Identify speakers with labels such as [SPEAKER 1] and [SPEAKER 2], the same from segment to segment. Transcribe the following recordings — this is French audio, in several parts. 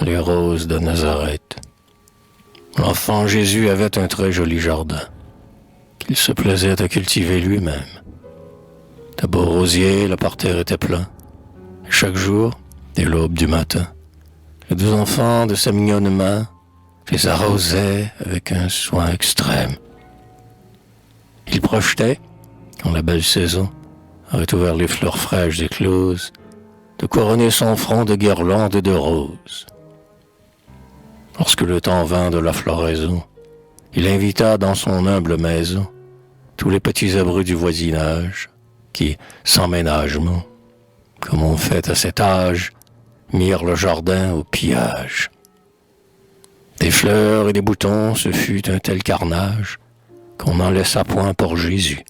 [SPEAKER 1] les roses de Nazareth. L'enfant Jésus avait un très joli jardin, qu'il se plaisait à cultiver lui-même. De beaux rosiers, le parterre était plein. Et chaque jour, dès l'aube du matin, les deux enfants de sa mignonne main les arrosaient avec un soin extrême. Il projetait, quand la belle saison avait ouvert les fleurs fraîches écloses, de couronner son front de guirlandes de roses. Lorsque le temps vint de la floraison, il invita dans son humble maison tous les petits abrus du voisinage qui, sans ménagement, comme on fait à cet âge, mirent le jardin au pillage. Des fleurs et des boutons, ce fut un tel carnage qu'on n'en laissa point pour Jésus.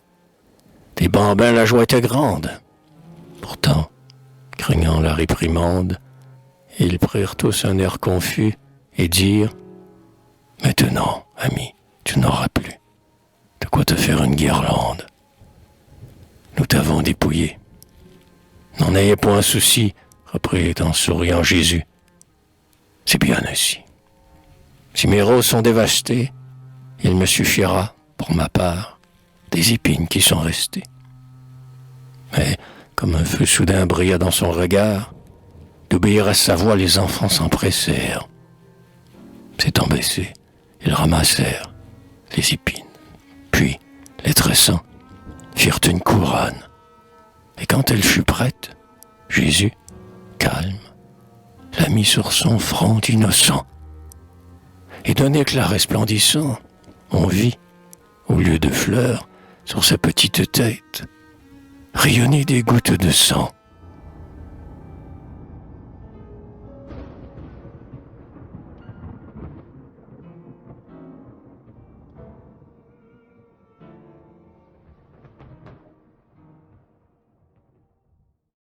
[SPEAKER 1] Des bambins, la joie était grande. Pourtant, craignant la réprimande, ils prirent tous un air confus et dirent « Maintenant, ami, tu n'auras plus de quoi te faire une guirlande. Nous t'avons dépouillé. N'en ayez point souci, reprit en souriant Jésus. C'est bien ainsi. Si mes roses sont dévastées, il me suffira, pour ma part, des épines qui sont restées. Mais, comme un feu soudain brilla dans son regard, d'obéir à sa voix, les enfants s'empressèrent. S'étant baissés, ils ramassèrent les épines, puis, les tressant, firent une couronne. Et quand elle fut prête, Jésus, calme, la mit sur son front innocent. Et d'un éclat resplendissant, on vit, au lieu de fleurs, sur sa petite tête, rayonner des gouttes de sang.